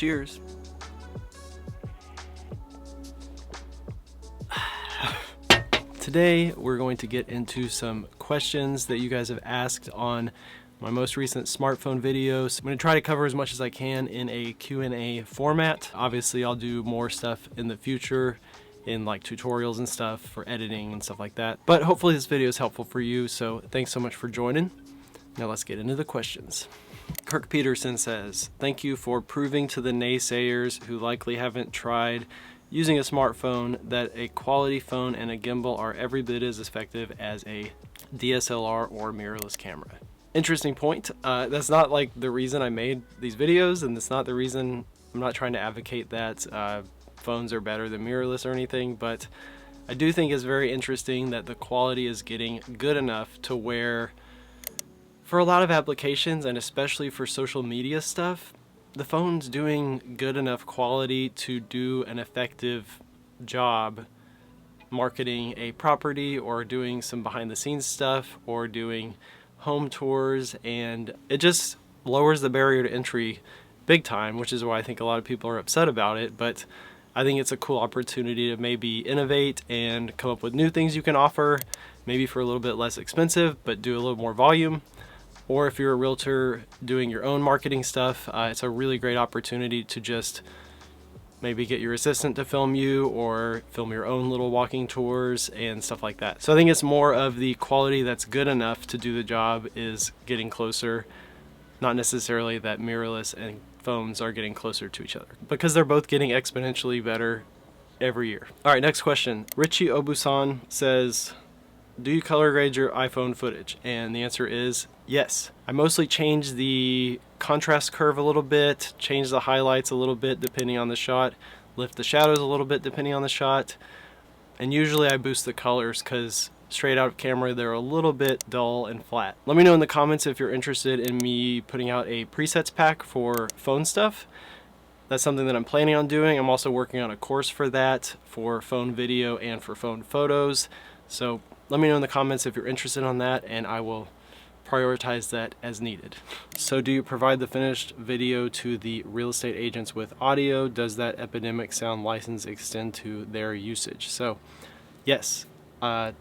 Cheers. Today we're going to get into some questions that you guys have asked on my most recent smartphone videos. I'm going to try to cover as much as I can in a Q&A format. Obviously I'll do more stuff in the future in like tutorials and stuff for editing and stuff like that. But hopefully this video is helpful for you, so thanks so much for joining. Now let's get into the questions. Kirk Peterson says, thank you for proving to the naysayers who likely haven't tried using a smartphone that a quality phone and a gimbal are every bit as effective as a DSLR or mirrorless camera. Interesting point. That's not like the reason I made these videos, and that's not the reason. I'm not trying to advocate that phones are better than mirrorless or anything, but I do think it's very interesting that the quality is getting good enough to where for a lot of applications, and especially for social media stuff, the phone's doing good enough quality to do an effective job marketing a property or doing some behind the scenes stuff or doing home tours, and it just lowers the barrier to entry big time, which is why I think a lot of people are upset about it. But I think it's a cool opportunity to maybe innovate and come up with new things you can offer, maybe for a little bit less expensive, but do a little more volume. Or if you're a realtor doing your own marketing stuff, it's a really great opportunity to just maybe get your assistant to film you or film your own little walking tours and stuff like that. So I think it's more of the quality that's good enough to do the job is getting closer, not necessarily that mirrorless and phones are getting closer to each other, because they're both getting exponentially better every year. All right, next question. Richie Obusan says, do you color grade your iPhone footage? And the answer is yes. I mostly change the contrast curve a little bit, change the highlights a little bit depending on the shot, lift the shadows a little bit depending on the shot, and usually I boost the colors because straight out of camera they're a little bit dull and flat. Let me know in the comments if you're interested in me putting out a presets pack for phone stuff. That's something that I'm planning on doing. I'm also working on a course for that, for phone video and for phone photos. So let me know in the comments if you're interested on that, and I will prioritize that as needed. So do you provide the finished video to the real estate agents with audio? Does that epidemic sound license extend to their usage? So yes, not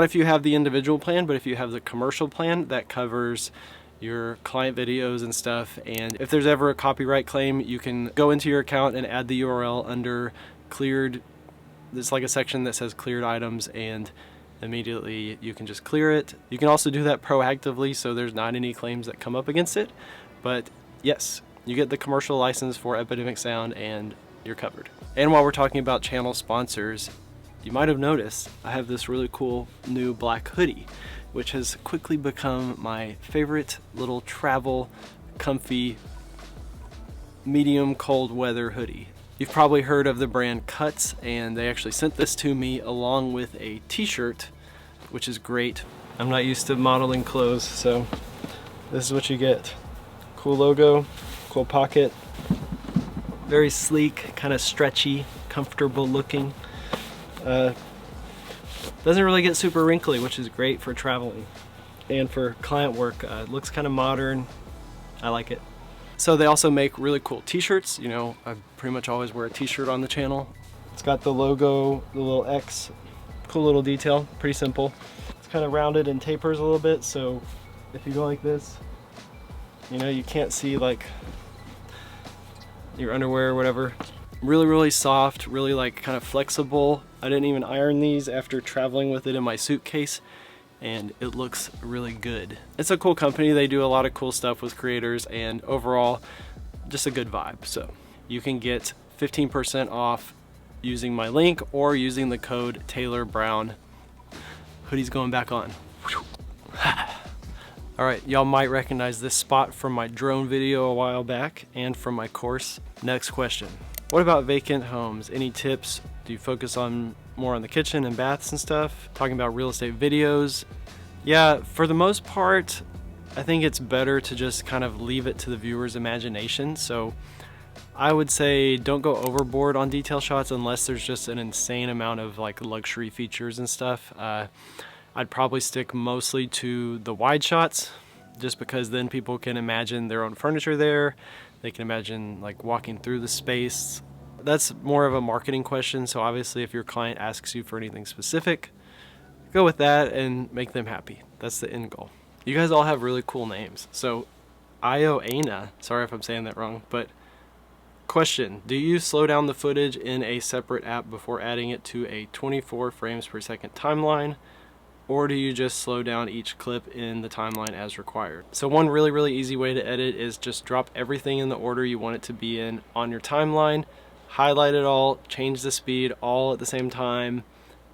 if you have the individual plan, but if you have the commercial plan that covers your client videos and stuff, and if there's ever a copyright claim, you can go into your account and add the URL under cleared. There's like a section that says cleared items, and immediately you can just clear it. You can also do that proactively, so there's not any claims that come up against it. But yes, you get the commercial license for Epidemic Sound and you're covered. And while we're talking about channel sponsors, you might have noticed I have this really cool new black hoodie, which has quickly become my favorite little travel, comfy, medium cold weather hoodie. You've probably heard of the brand Cuts, and they actually sent this to me along with a t-shirt, which is great. I'm not used to modeling clothes, so this is what you get. Cool logo, cool pocket, very sleek, kind of stretchy, comfortable looking. Doesn't really get super wrinkly, which is great for traveling and for client work. It looks kind of modern. I like it. So they also make really cool t-shirts. You know, I pretty much always wear a t-shirt on the channel. It's got the logo, the little X, cool little detail, pretty simple. It's kind of rounded and tapers a little bit, so if you go like this, you know, you can't see like your underwear or whatever. Really, really soft, really like kind of flexible. I didn't even iron these after traveling with it in my suitcase, and it looks really good. It's a cool company. They do a lot of cool stuff with creators, and overall, just a good vibe. So you can get 15% off using my link or using the code Taylor Brown. Hoodie's going back on. All right, y'all might recognize this spot from my drone video a while back and from my course. Next question. What about vacant homes? Any tips? Do you focus on more on the kitchen and baths and stuff? Talking about real estate videos. Yeah, for the most part, I think it's better to just kind of leave it to the viewer's imagination. So I would say don't go overboard on detail shots unless there's just an insane amount of like luxury features and stuff. I'd probably stick mostly to the wide shots, just because then people can imagine their own furniture there. They can imagine like walking through the space. That's more of a marketing question. So obviously if your client asks you for anything specific, go with that and make them happy. That's the end goal. You guys all have really cool names. So Ioana, sorry if I'm saying that wrong, but question, do you slow down the footage in a separate app before adding it to a 24 frames per second timeline? Or do you just slow down each clip in the timeline as required? So one really easy way to edit is just drop everything in the order you want it to be in on your timeline, highlight it all, change the speed all at the same time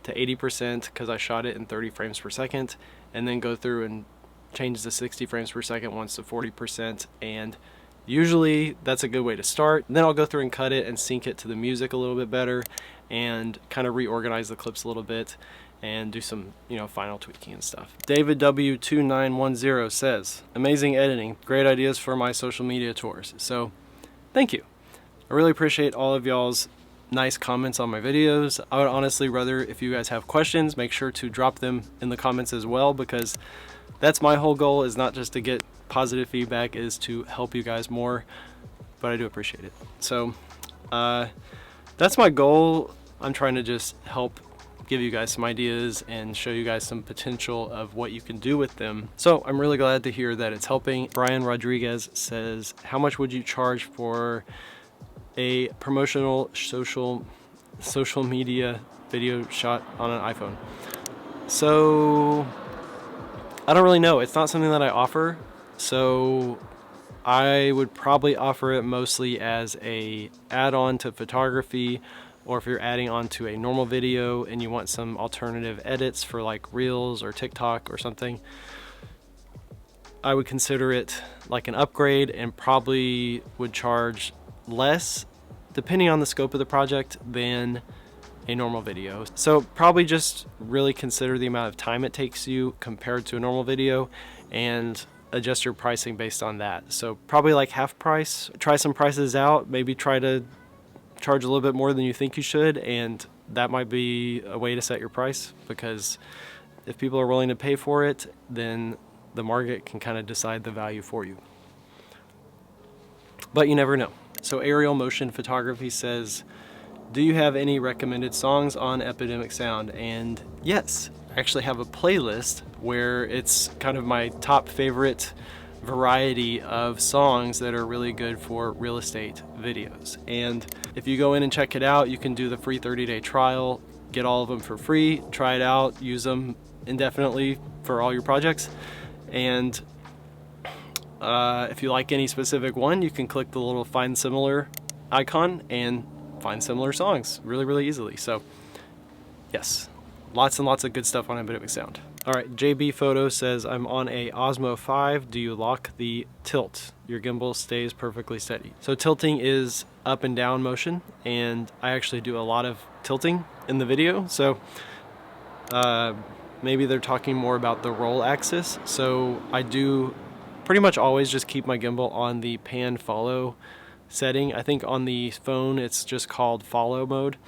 to 80% because I shot it in 30 frames per second, and then go through and change the 60 frames per second once to 40%, and usually that's a good way to start. Then I'll go through and cut it and sync it to the music a little bit better and kind of reorganize the clips a little bit and do some, final tweaking and stuff. David W2910 says, amazing editing, great ideas for my social media tours. So thank you. I really appreciate all of y'all's nice comments on my videos. I would honestly rather, if you guys have questions, make sure to drop them in the comments as well, because that's my whole goal, is not just to get positive feedback, is to help you guys more, but I do appreciate it. So that's my goal. I'm trying to just help give you guys some ideas and show you guys some potential of what you can do with them. So I'm really glad to hear that it's helping. Brian Rodriguez says, how much would you charge for a promotional social media video shot on an iPhone? So I don't really know. It's not something that I offer. So I would probably offer it mostly as a add-on to photography, or if you're adding on to a normal video and you want some alternative edits for like Reels or TikTok or something, I would consider it like an upgrade and probably would charge less, depending on the scope of the project, than a normal video. So probably just really consider the amount of time it takes you compared to a normal video and adjust your pricing based on that. So probably like half price. Try some prices out, maybe try to charge a little bit more than you think you should, and that might be a way to set your price, because if people are willing to pay for it, then the market can kind of decide the value for you. But you never know. So Aerial Motion Photography says, do you have any recommended songs on Epidemic Sound? And yes, I actually have a playlist where it's kind of my top favorite variety of songs that are really good for real estate videos. And if you go in and check it out, you can do the free 30-day trial, get all of them for free, try it out, use them indefinitely for all your projects. And if you like any specific one, you can click the little find similar icon and find similar songs really easily. So yes, lots and lots of good stuff on Epidemic Sound. All right, JB Photo says, I'm on a Osmo 5. Do you lock the tilt? Your gimbal stays perfectly steady. So tilting is up and down motion, and I actually do a lot of tilting in the video. So maybe they're talking more about the roll axis. So I do pretty much always just keep my gimbal on the pan follow setting. I think on the phone it's just called follow mode.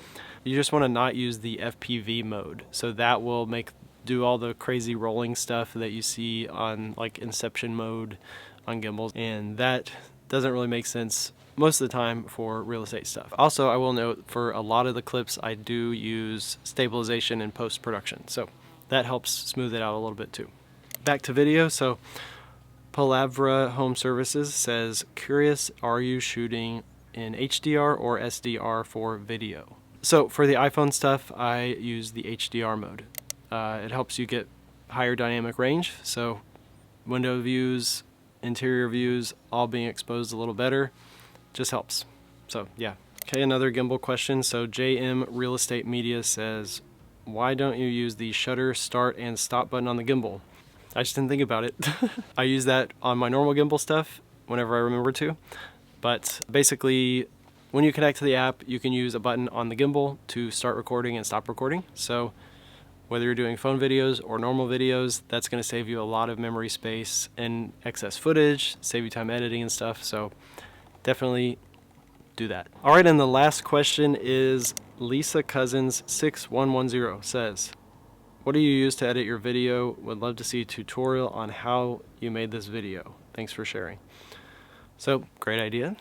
You just want to not use the FPV mode. So that will do all the crazy rolling stuff that you see on like Inception mode on gimbals, and that doesn't really make sense most of the time for real estate stuff. Also, I will note, for a lot of the clips I do use stabilization in post-production, so that helps smooth it out a little bit too. Back to video. So Palavra Home Services says, curious, are you shooting in HDR or SDR for video? So for the iPhone stuff, I use the HDR mode. It helps you get higher dynamic range, so window views, interior views, all being exposed a little better, just helps. So yeah. Okay, another gimbal question. So JM Real Estate Media says, why don't you use the shutter, start, and stop button on the gimbal? I just didn't think about it. I use that on my normal gimbal stuff whenever I remember to, but basically when you connect to the app, you can use a button on the gimbal to start recording and stop recording. So whether you're doing phone videos or normal videos, that's going to save you a lot of memory space and excess footage, save you time editing and stuff. So definitely do that. All right, and the last question is Lisa Cousins 6110 says, What do you use to edit your video? Would love to see a tutorial on how you made this video. Thanks for sharing. So, great idea.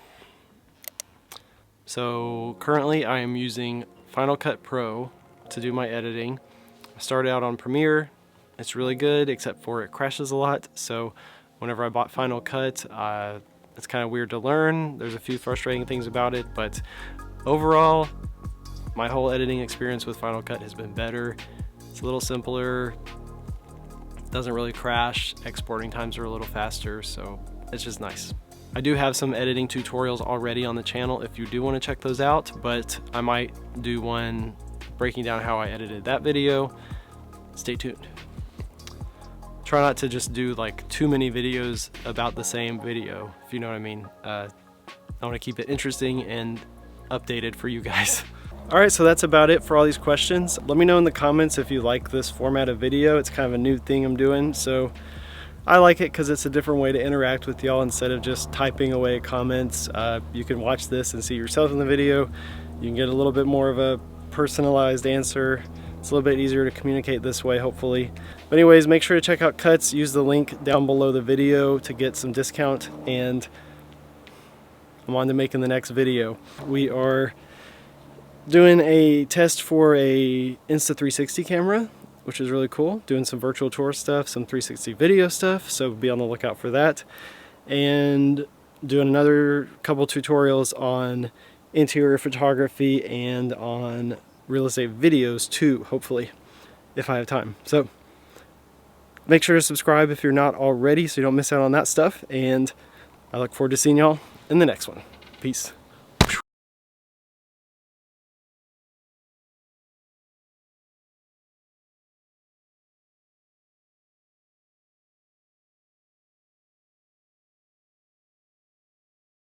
So currently I am using Final Cut Pro to do my editing. I started out on Premiere. It's really good, except for it crashes a lot. So whenever I bought Final Cut, it's kind of weird to learn. There's a few frustrating things about it, but overall, my whole editing experience with Final Cut has been better. It's a little simpler, doesn't really crash, exporting times are a little faster, so it's just nice. I do have some editing tutorials already on the channel if you do want to check those out, but I might do one breaking down how I edited that video. Stay tuned. Try not to just do like too many videos about the same video, if you know what I mean. I want to keep it interesting and updated for you guys. Alright, so that's about it for all these questions. Let me know in the comments if you like this format of video. It's kind of a new thing I'm doing, so I like it because it's a different way to interact with y'all instead of just typing away comments. You can watch this and see yourself in the video. You can get a little bit more of a personalized answer. It's a little bit easier to communicate this way, hopefully. But anyways, make sure to check out Cuts. Use the link down below the video to get some discount, and I'm on to making the next video. We are doing a test for a Insta360 camera, which is really cool. Doing some virtual tour stuff, some 360 video stuff, so be on the lookout for that. And doing another couple tutorials on interior photography and on real estate videos too, hopefully, if I have time. So make sure to subscribe if you're not already so you don't miss out on that stuff, and I look forward to seeing y'all in the next one. Peace.